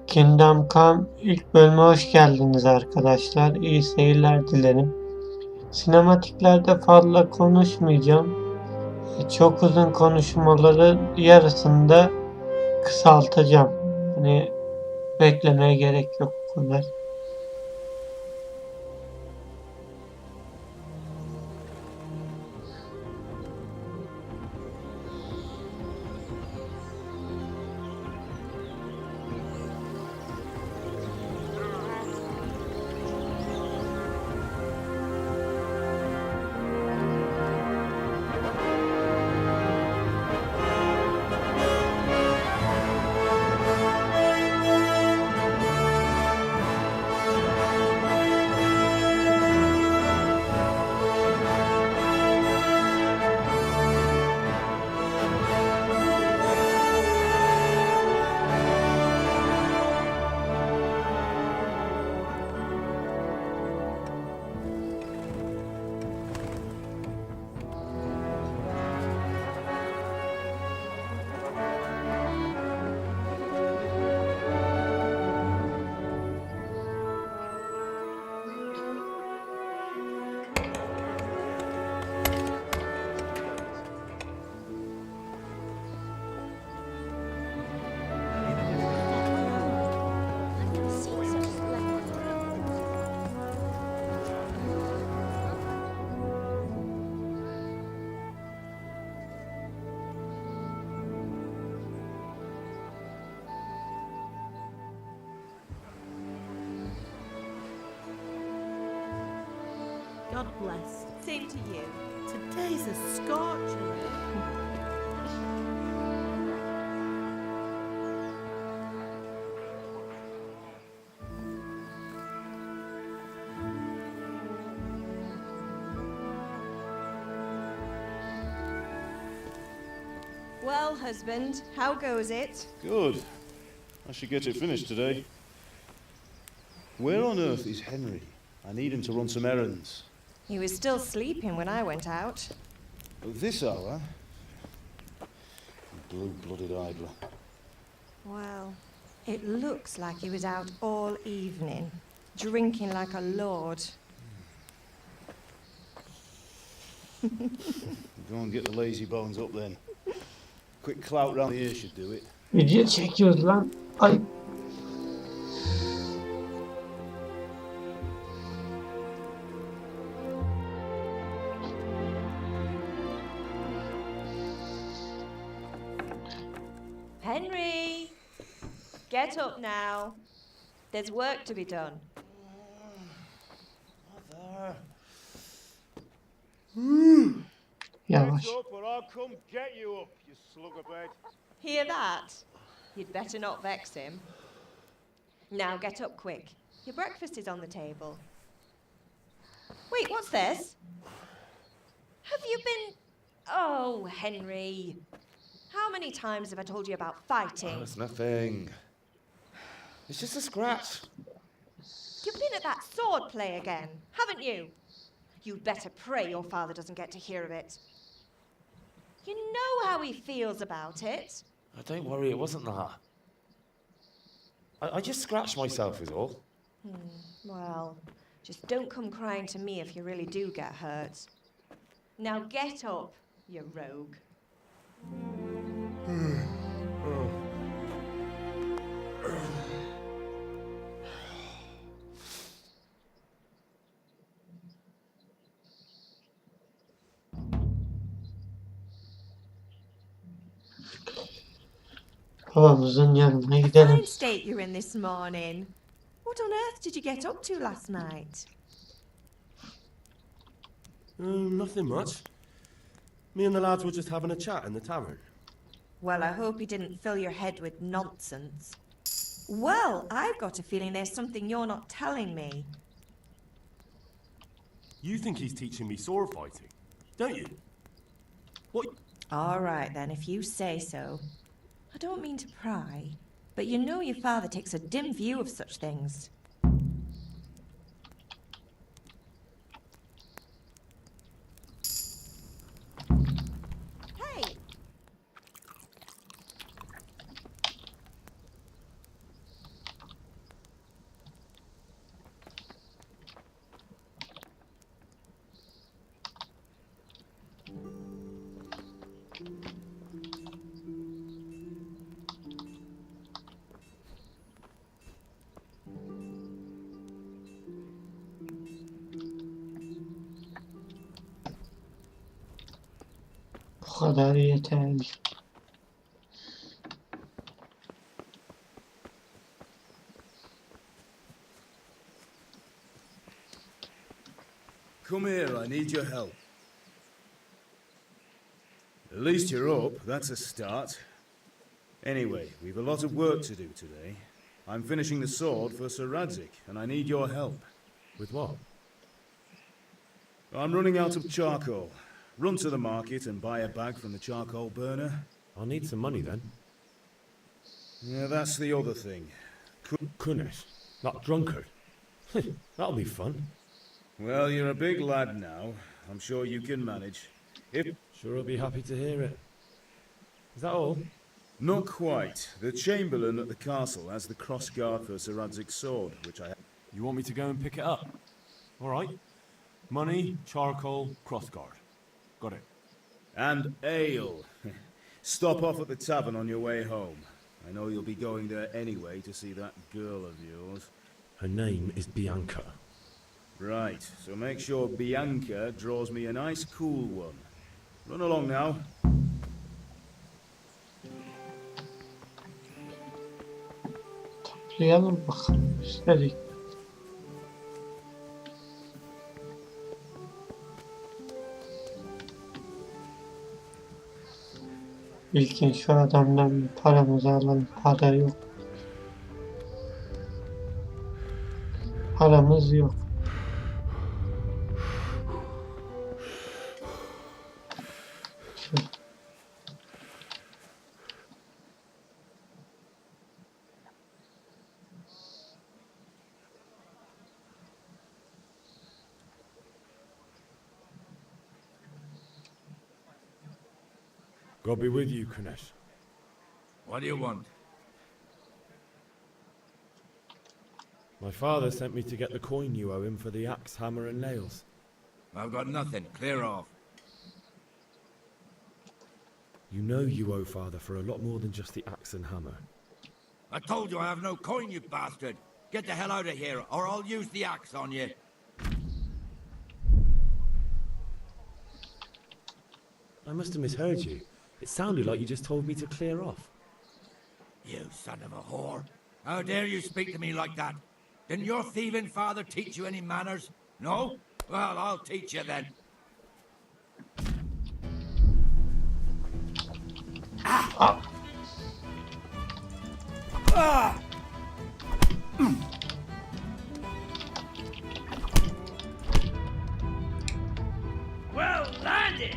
Kingdom Come ilk bölüme hoş geldiniz arkadaşlar. İyi seyirler dilerim. Sinematiklerde fazla konuşmayacağım. Çok uzun konuşmaları yarısında kısaltacağım. Hani beklemeye gerek yok bu kadar. God bless. Same to you. Today's a scorcher. Well, husband, how goes it? Good. I should get it finished today. Where on earth is Henry? I need him to run some errands. He was still sleeping when I went out. At this hour? Blue-blooded idler. Well, it looks like he was out all evening, drinking like a lord. Go and get the lazy bones up then. Quick clout round the ear should do it. Video çekiyoruz lan. Ay. Henry! Get up now. There's work to be done. Yavaş. Get up or I'll come get you up, you slug of bed. Hear that? You'd better not vex him. Now get up quick. Your breakfast is on the table. Wait, what's this? Have you been... Oh, Henry. How many times have I told you about fighting? Oh, it's nothing. It's just a scratch. You've been at that sword play again, haven't you? You'd better pray your father doesn't get to hear of it. You know how he feels about it. Oh, don't worry, it wasn't that. I just scratched myself is all. Well, just don't come crying to me if you really do get hurt. Now get up, you rogue. Babamızın yanına Fine gidelim. state you're in this morning. What on earth did you get up to last night? Nothing much. Me and the lads were just having a chat in the tavern. Well, I hope he didn't fill your head with nonsense. Well, I've got a feeling there's something you're not telling me. You think he's teaching me sword fighting, don't you? What? All right, then, if you say so. I don't mean to pry, but you know your father takes a dim view of such things. Bu kadar yeterli. Come here, I need your help. At least you're up, that's a start. Anyway, we've a lot of work to do today. I'm finishing the sword for Sir Radzik, and I need your help. With what? I'm running out of charcoal. Run to the market and buy a bag from the charcoal burner. I'll need some money then. Yeah, that's the other thing. Goodness, that drunkard. That'll be fun. Well, you're a big lad now. I'm sure you can manage. If Sure, I'll be happy to hear it. Is that all? not quite. The Chamberlain at the castle has the cross guard for Sir Radzik's sword, which I have. You want me to go and pick it up? All right. Money, charcoal, crossguard. Got it. And ale. Stop off at the tavern on your way home. I know you'll be going there anyway to see that girl of yours. Her name is Bianca. Right, so make sure Bianca draws me a nice cool one. Run along now. Toplayalım bakalım üstelik. İlkin şu adamdan bir paramızı alalım. Para yok. Paramız yok. Şöyle. God be with you, Kunesh. What do you want? My father sent me to get the coin you owe him for the axe, hammer, and nails. I've got nothing. Clear off. You know you owe father for a lot more than just the axe and hammer. I told you I have no coin, you bastard. Get the hell out of here, or I'll use the axe on you. I must have misheard you. It sounded like you just told me to clear off. You son of a whore. How dare you speak to me like that? Didn't your thieving father teach you any manners? No? Well, I'll teach you then. Well landed!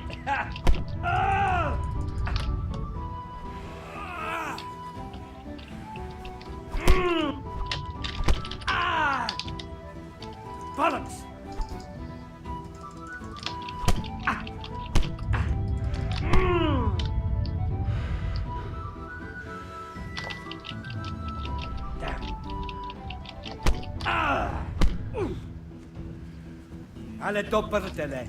Bollocks! Alle doppertele.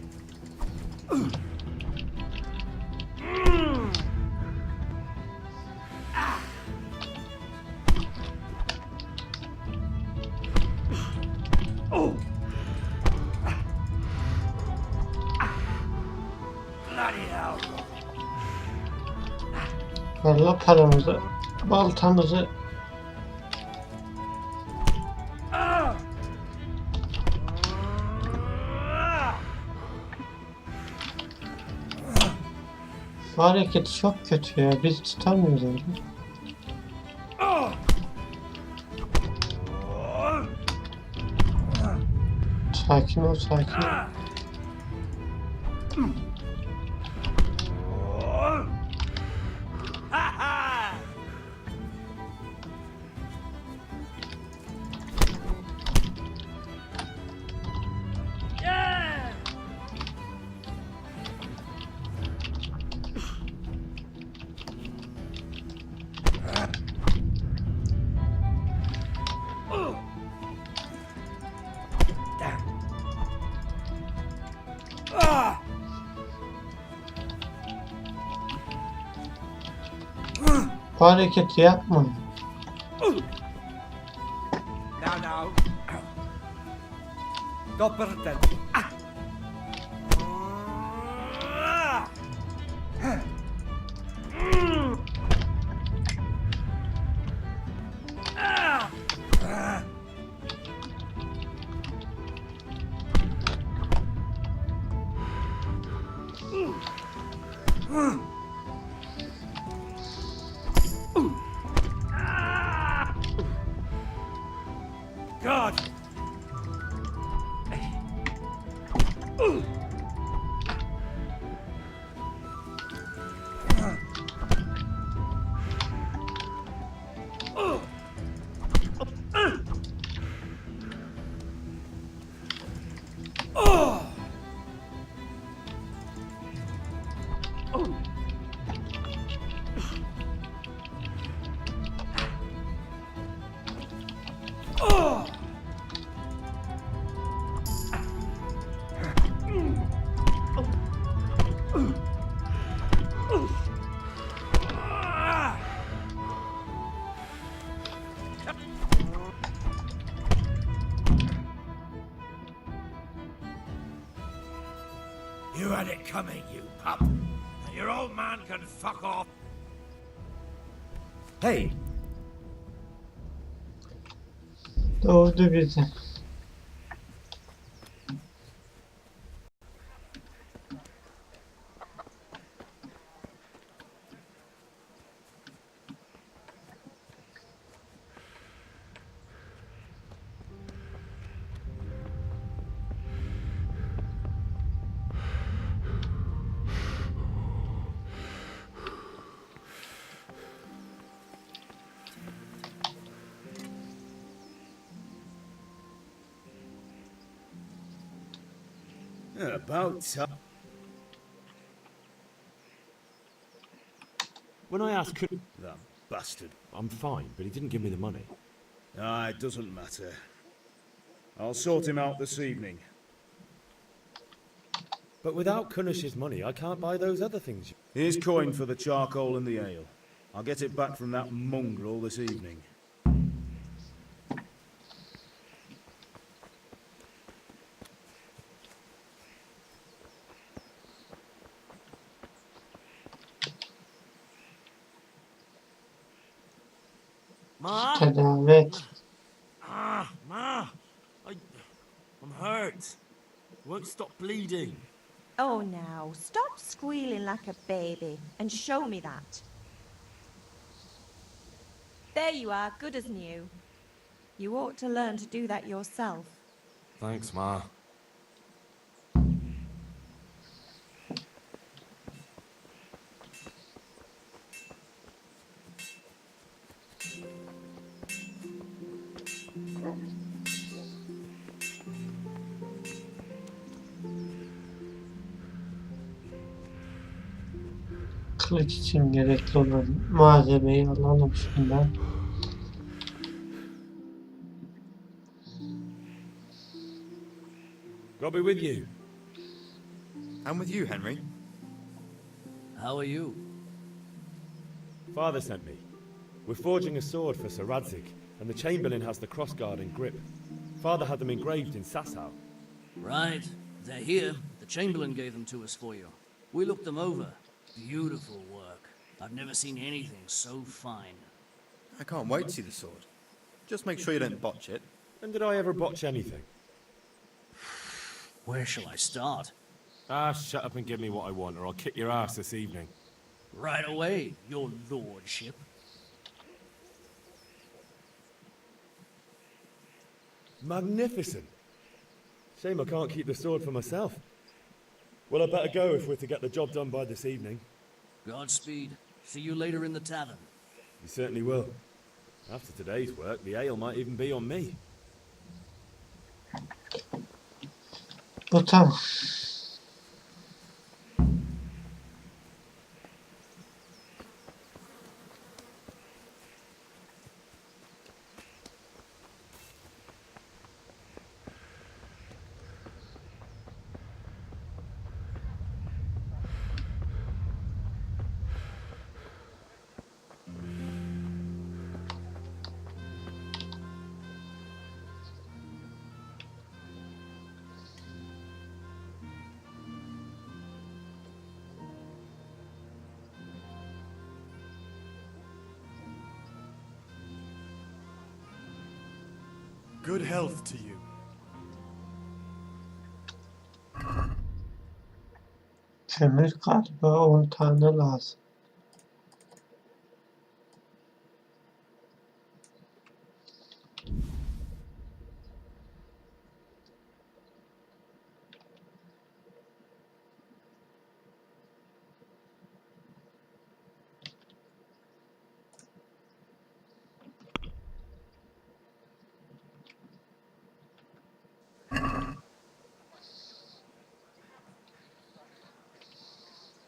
Bloody hell. Valla paramızı, baltamızı. Bu hareket çok kötü ya. Biz tutamıyoruz öyle. Sakin ol, sakin ol. Bu hareketi yapma. Now. Dopperten. had it coming, you pup. And your old man can fuck off. Hey, Doğdu bize. About time. When I asked, could That bastard. I'm fine, but he didn't give me the money. Ah, it doesn't matter. I'll sort him out this evening. but without Kunish's money, I can't buy those other things. Here's coin for the charcoal and the ale. I'll get it back from that mongrel this evening. Ma? Tedavi et. Ma! I'm hurt. Won't stop bleeding. Oh, now, stop squealing like a baby and show me that. There you are, good as new. You ought to learn to do that yourself. Thanks, Ma. Kılıç için gerekli olan malzemeyi alalım şundan. God be with you. And with you, Henry. How are you? Father sent me. We're forging a sword for Sir Radzik, and the Chamberlain has the crossguard and grip. Father had them engraved in Sasau. Right. They're here. The Chamberlain gave them to us for you. We looked them over. Beautiful work. I've never seen anything so fine. I can't wait to see the sword. Just make sure you don't botch it. When did I ever botch anything? Where shall I start? Ah, shut up and give me what I want, or I'll kick your ass this evening. Right away, your lordship. Magnificent. Shame I can't keep the sword for myself. Well, I better go if we're to get the job done by this evening. Godspeed. See you later in the tavern. You certainly will. After today's work, the ale might even be on me. Bu tamam. Good health to you. Kömür galiba 10 tane lazım.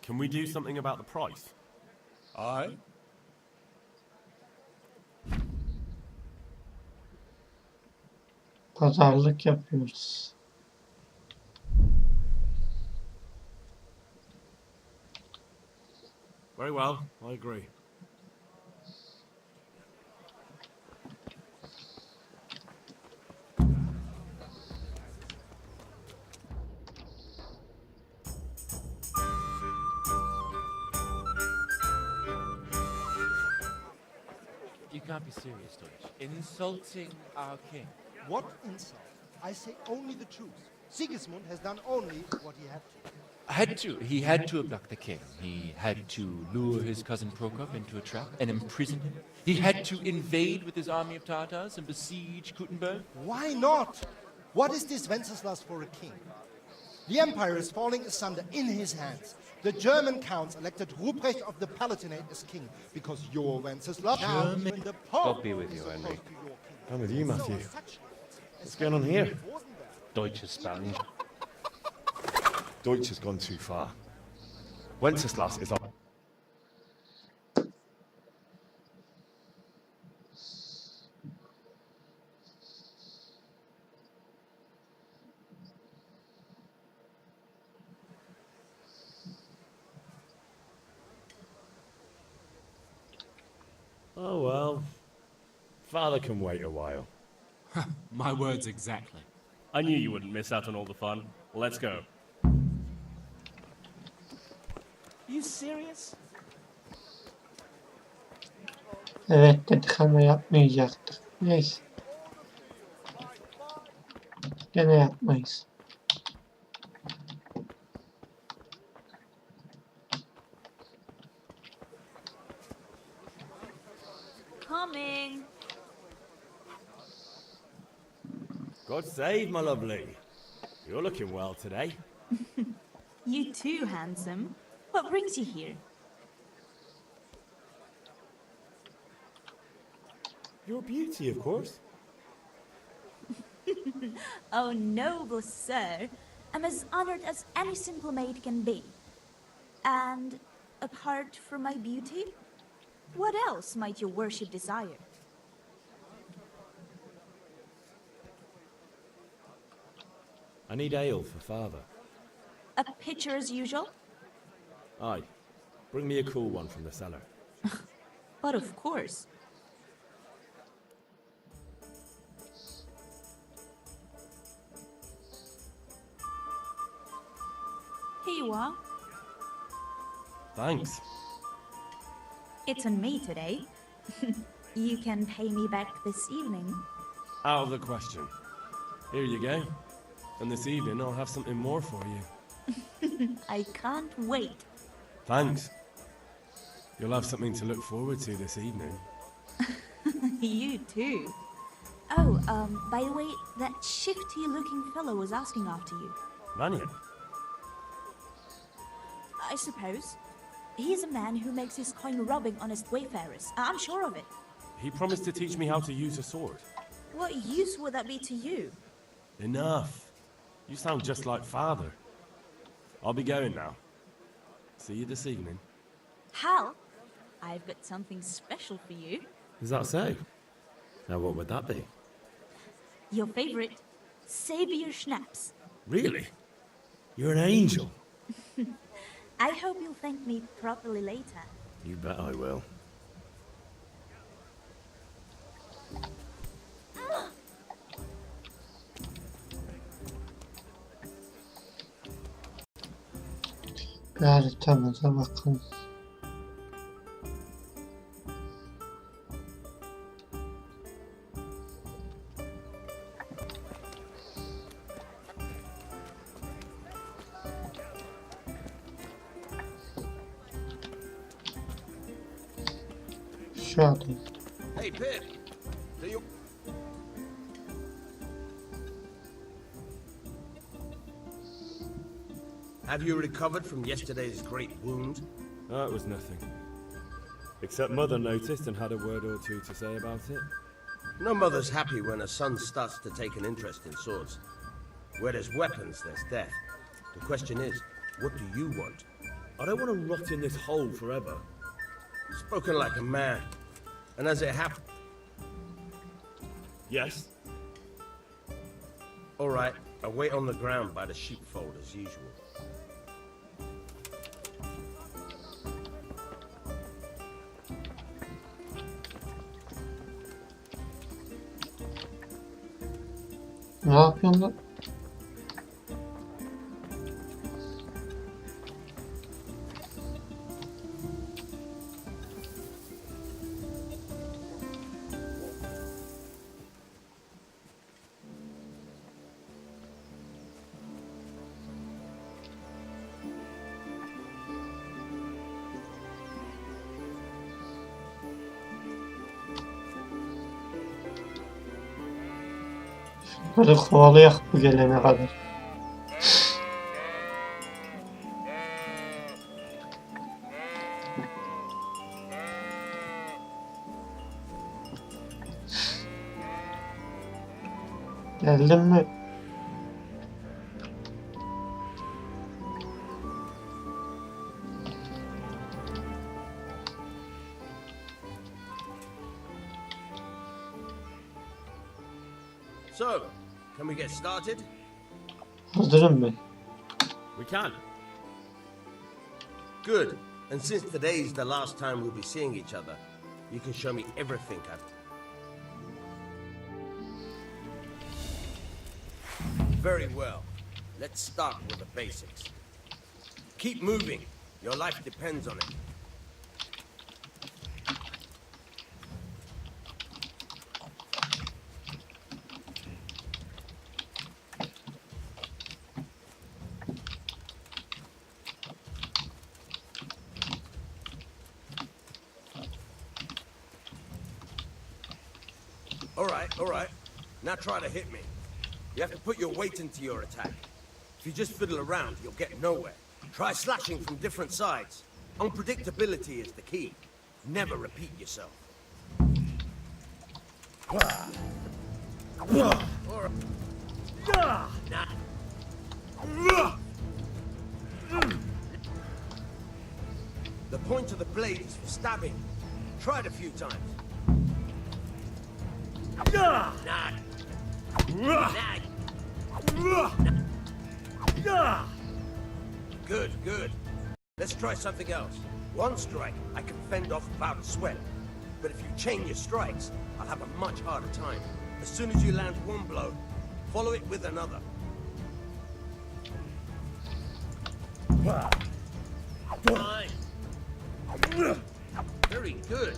Can we do something about the price? Aye? Pazarlık yapıyoruz. Very well, I agree. can't be serious, Deutsch. Insulting our king. What insult? I say only the truth. Sigismund has done only what he had to. He had to abduct the king. He had to lure his cousin Prokop into a trap and imprison him. He had to invade with his army of Tatars and besiege Kuttenberg. Why not? What is this Wenceslas for a king? The empire is falling asunder in his hands. The German counts elected Ruprecht of the Palatinate as king because your Wenceslas. Now even the Pope God be with you, is Henry. opposed to your king. I'm with you, Matthew. So such What's going on here? Deutsche Spanish. Deutsch has gone too far. Wenceslas is our... Oh well. Father can wait a while. My words exactly. I knew you wouldn't miss out on all the fun. Let's go. Are you serious? Evet dedik ama yapmayacaktık. Neyse. Gene yapmayız. Coming. God save, my lovely. You're looking well today. You too, handsome. What brings you here? Your beauty, of course. Oh, noble sir. I'm as honored as any simple maid can be. And apart from my beauty, what else might your worship desire? I need ale for father. A pitcher as usual? Aye. Bring me a cool one from the cellar. But of course. Here you are. Thanks. It's on me today. You can pay me back this evening. Out of the question. Here you go. And this evening I'll have something more for you. I can't wait. Thanks. You'll have something to look forward to this evening. You too. Oh, by the way, that shifty-looking fellow was asking after you. Vanya? I suppose. He's a man who makes his coin robbing honest wayfarers. I'm sure of it. He promised to teach me how to use a sword. What use would that be to you? Enough. You sound just like father. I'll be going now. See you this evening. Hal, I've got something special for you. Is that so? Now what would that be? Your favorite, Savior Schnapps. Really? You're an angel. I hope you'll thank me properly later. You bet I will. Bir haritamıza bakalım. Şu adam. Hey, Pip. Do you... Have you recovered from yesterday's great wound? That was nothing. Except Mother noticed and had a word or two to say about it. No mother's happy when a son starts to take an interest in swords. Where there's weapons, there's death. The question is, what do you want? I don't want to rot in this hole forever. Spoken like a man. And as it happened... Yes? All right, I'll wait on the ground by the sheepfold as usual. Ne yapıyorsun lan? Şunları kovalayak bu gelene kadar. Geldin mi? So, can we get started? Hazırım ben. We can. Good. And since today's the last time we'll be seeing each other, you can show me everything I've... Very well. Let's start with the basics. Keep moving. Your life depends on it. All right. Now try to hit me. You have to put your weight into your attack. If you just fiddle around, you'll get nowhere. Try slashing from different sides. Unpredictability is the key. Never repeat yourself. The point of the blade is for stabbing. Try it a few times. Good. Let's try something else. One strike, I can fend off without sweat. But if you chain your strikes, I'll have a much harder time. As soon as you land one blow, follow it with another. Fine. Very good.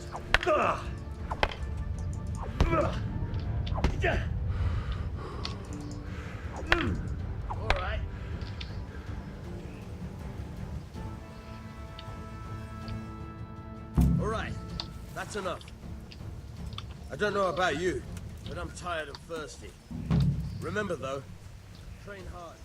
All right. All right. That's enough. I don't know about you, but I'm tired and thirsty. Remember though, train hard.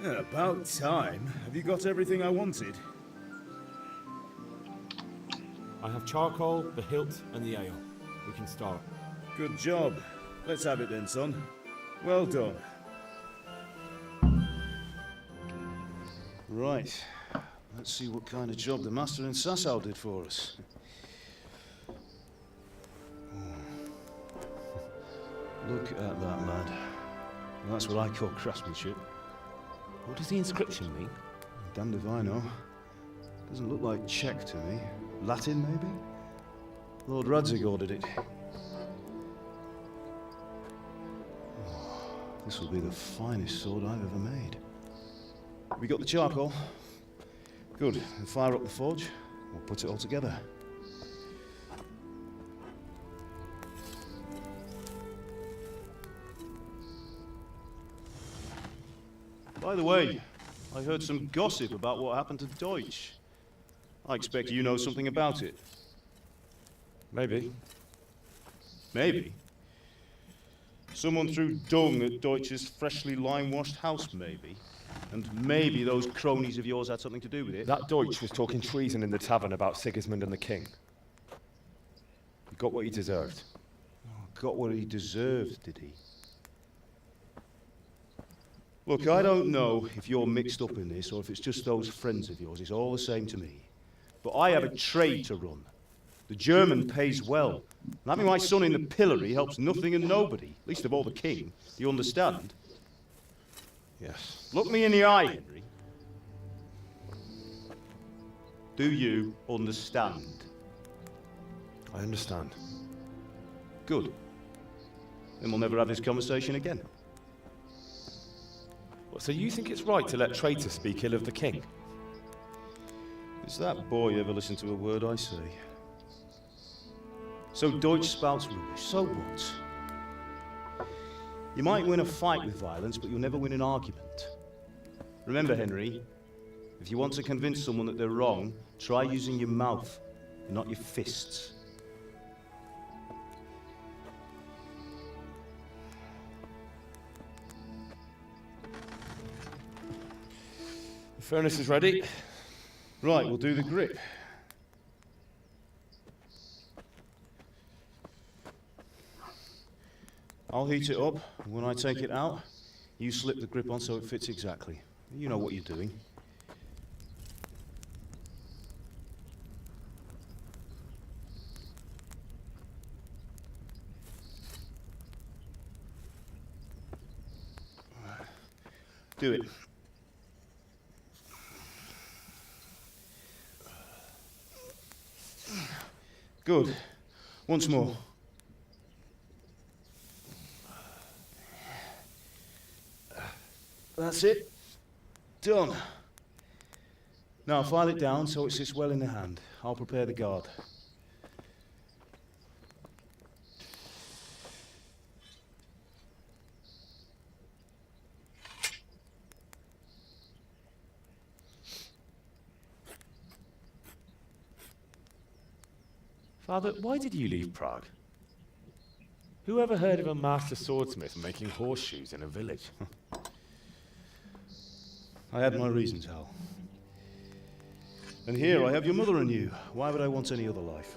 Yeah, about time. Have you got everything I wanted? I have charcoal, the hilt, and the ale. We can start. Good job. Let's have it then, son. Well done. Right. Let's see what kind of job the master in Sasau did for us. Look at that, lad. That's what I call craftsmanship. What does the inscription mean? Damned if I know. Doesn't look like Czech to me. Latin, maybe? Lord Radzig ordered it. Oh, this will be the finest sword I've ever made. We got the charcoal? Good. We'll fire up the forge. We'll put it all together. By the way, I heard some gossip about what happened to Deutsch. I expect you know something about it. Maybe. Maybe? Someone threw dung at Deutsch's freshly lime-washed house, maybe? And maybe those cronies of yours had something to do with it? That Deutsch was talking treason in the tavern about Sigismund and the king. He got what he deserved. Oh, got what he deserved, did he? Look, I don't know if you're mixed up in this or if it's just those friends of yours. It's all the same to me. But I have a trade to run. The German pays well. And having my son in the pillory helps nothing and nobody, least of all the king. Do you understand? Yes. Look me in the eye, Henry. Do you understand? I understand. Good. Then we'll never have this conversation again. So you think it's right to let traitors speak ill of the king? Does that boy ever listen to a word I say? So Deutsch spouts rubbish, so what? You might win a fight with violence, but you'll never win an argument. Remember, Henry, if you want to convince someone that they're wrong, try using your mouth, not your fists. The furnace is ready. Right, we'll do the grip. I'll heat it up, and when I take it out, you slip the grip on so it fits exactly. You know what you're doing. Do it. Good. Once more. That's it. Done. Now file it down so it sits well in the hand. I'll prepare the guard. Father, why did you leave Prague? Who ever heard of a master swordsmith making horseshoes in a village? I had my reasons, Hal. And here I have your mother and you. Why would I want any other life?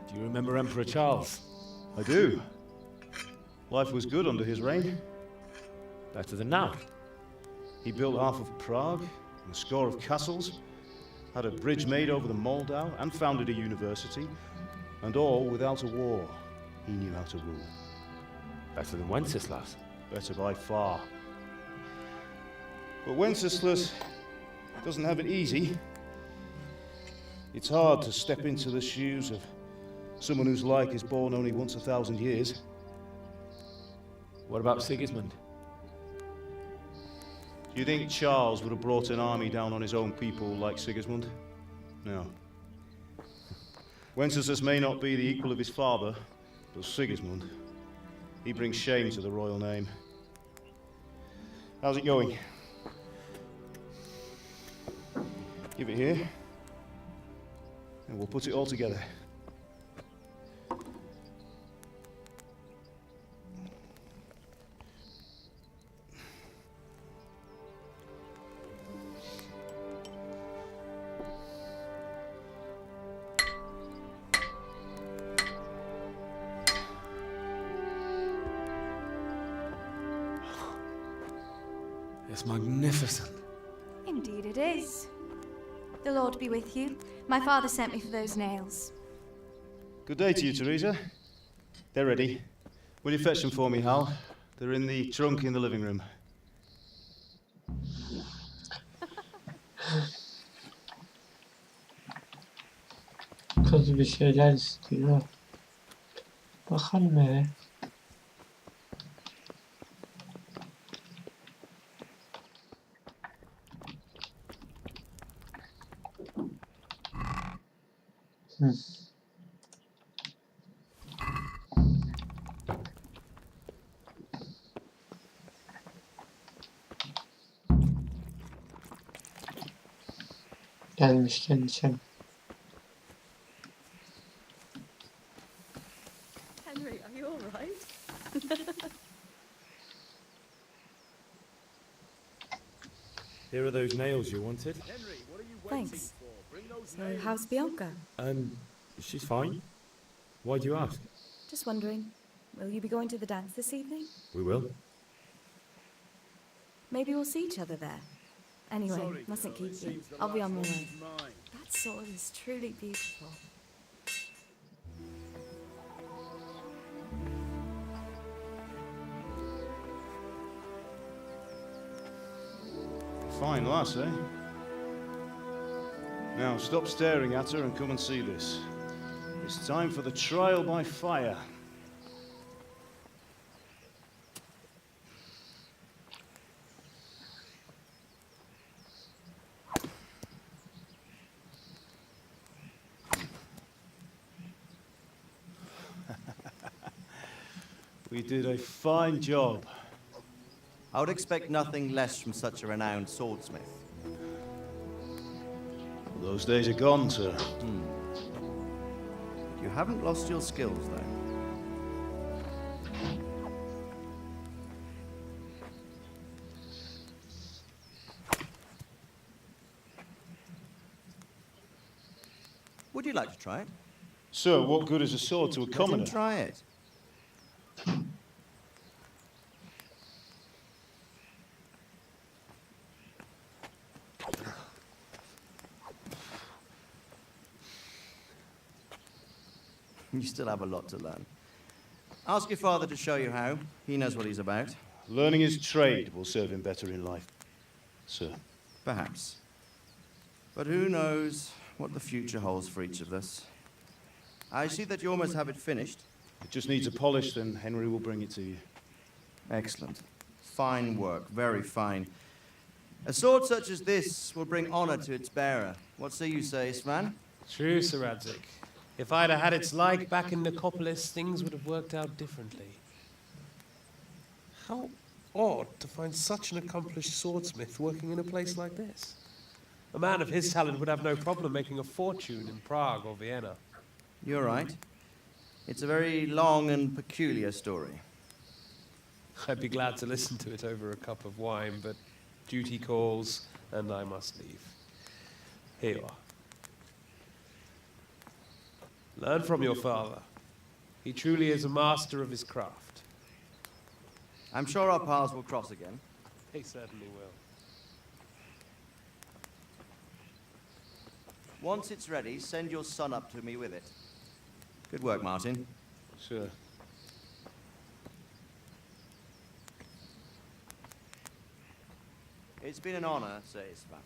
Do you remember Emperor Charles? I do. Life was good under his reign. Better than now. He built half of Prague, and a score of castles, had a bridge made over the Moldau, and founded a university, and all without a war. He knew how to rule. Better than Wenceslas. Better by far. But Wenceslas doesn't have it easy. It's hard to step into the shoes of someone whose like is born only once 1,000 years. What about Sigismund? Do you think Charles would have brought an army down on his own people like Sigismund? No. Wenceslas may not be the equal of his father, but Sigismund, he brings shame to the royal name. How's it going? Give it here, and we'll put it all together. It's magnificent. Indeed it is. The Lord be with you. My father sent me for those nails. Good day to you, Teresa. They're ready. Will you fetch them for me, Hal? They're in the trunk in the living room. Kız bir şeyler istiyor. Bakalım hele. Gelmişken içelim. Henry, are you all right? Here are those nails you wanted. Thanks. So, how's Bianca? She's fine. Why do you ask? Just wondering, will you be going to the dance this evening? We will. Maybe we'll see each other there. Anyway, mustn't keep you. I'll be on my way. That sword is truly beautiful. Fine lass, eh? Now stop staring at her and come and see this. It's time for the trial by fire. We did a fine job. I would expect nothing less from such a renowned swordsmith. Those days are gone, sir. You haven't lost your skills, though. Would you like to try it? Sir, what good is a sword to a Let commoner? him try it. You still have a lot to learn. Ask your father to show you how. He knows what he's about. Learning his trade will serve him better in life, sir. Perhaps. But who knows what the future holds for each of us. I see that you almost have it finished. It just needs a polish, then Henry will bring it to you. Excellent. Fine work, very fine. A sword such as this will bring honor to its bearer. What say you, Svan? True, Sir Radzig. If I'd have had its like back in Nicopolis, things would have worked out differently. How odd to find such an accomplished swordsmith working in a place like this. A man of his talent would have no problem making a fortune in Prague or Vienna. You're right. It's a very long and peculiar story. I'd be glad to listen to it over a cup of wine, but duty calls, and I must leave. Here you are. Learn from your father. He truly is a master of his craft. I'm sure our paths will cross again. He certainly will. Once it's ready, send your son up to me with it. Good work, Martin. Sir. It's been an honor, Sir Isvan.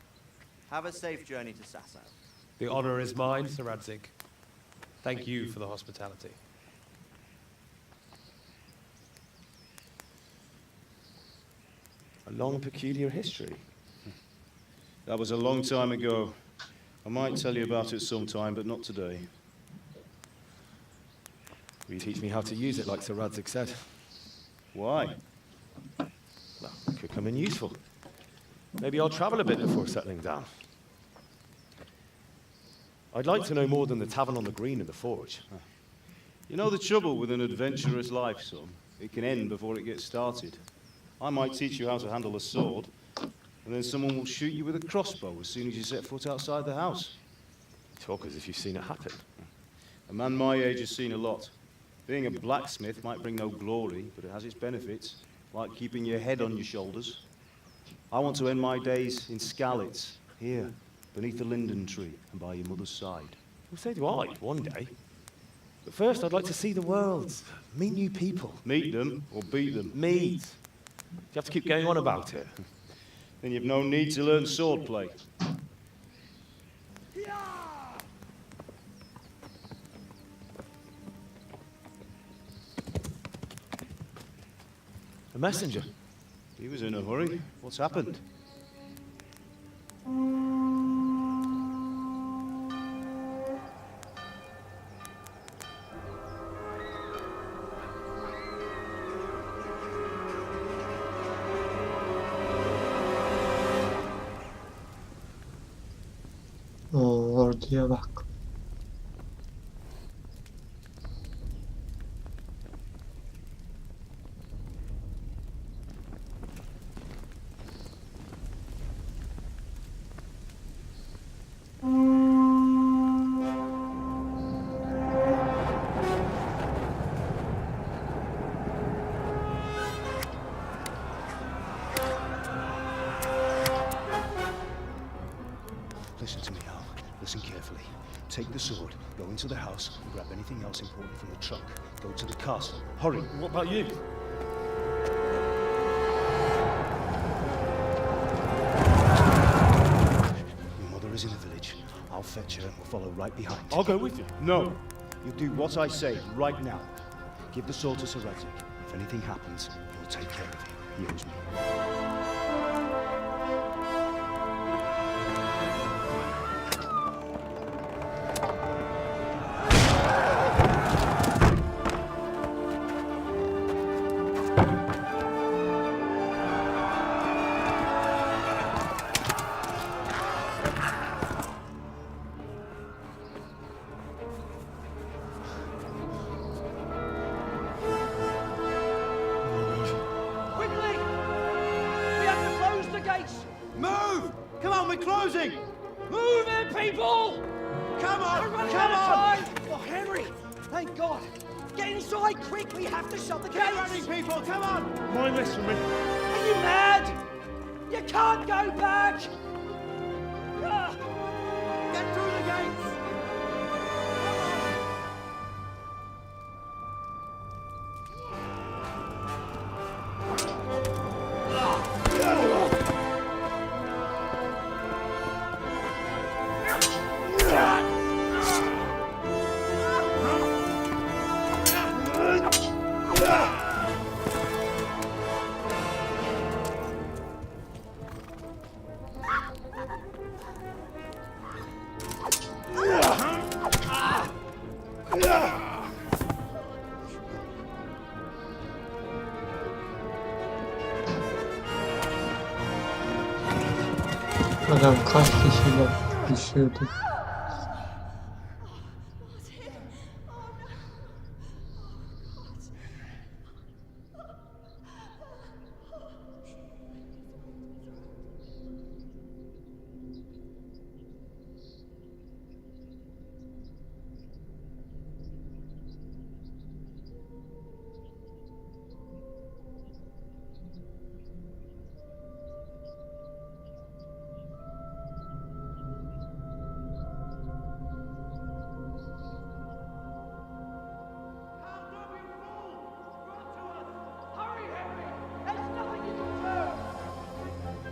Have a safe journey to Sasau. The honor is mine, Sir Radzig. Thank you for the hospitality. A long, peculiar history. That was a long time ago. I might tell you about it sometime, but not today. Will you teach me how to use it, like Sir Radzig said? Why? Well, it could come in useful. Maybe I'll travel a bit before settling down. I'd like to know more than the tavern on the green and the forge. You know the trouble with an adventurous life, son? It can end before it gets started. I might teach you how to handle a sword, and then someone will shoot you with a crossbow as soon as you set foot outside the house. Talk as if you've seen it happen. A man my age has seen a lot. Being a blacksmith might bring no glory, but it has its benefits, like keeping your head on your shoulders. I want to end my days in Skalitz, here, beneath the linden tree and by your mother's side. Well, so do I, one day. But first, I'd like to see the world, meet new people. Meet them or beat them? Meet. Do you have to keep going on about it? Then you've no need to learn swordplay. A messenger. He was in a hurry. What's happened? Orduya bak. Listen to me, Al. Listen carefully. Take the sword, go into the house, and grab anything else important from the trunk. Go to the castle. Hurry. What about you? Your mother is in the village. I'll fetch her and we'll follow right behind. I'll go with you. No. You do what I say right now. Give the sword to Sir Isaac. If anything happens, he'll take care of you. He owes me. Move! Come on, we're closing! Move it, people! Come on! We're running Come out of on! time! Oh, Henry! Thank God! Get inside, quick! We have to shut the gates! Get running, people! Come on! Mind this for me. Are you mad? You can't go back! Ah. Get through the gates! Adam kaç kişiyle düşüyordu.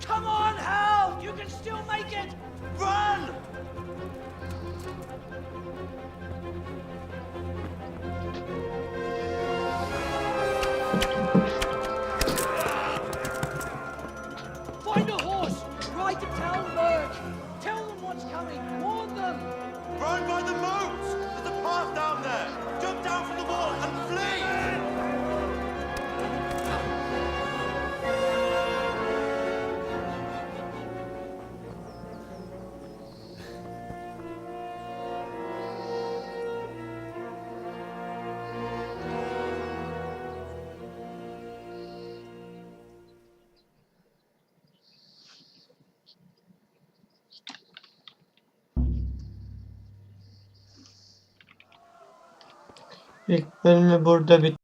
Come on, Hal! You can still make it! Run! Find a horse! Ride to Talmberg! Tell them what's coming! Warn them! Run by the moat! There's a path down there! Jump down from the wall and flee! İlk bölümü burada bitti.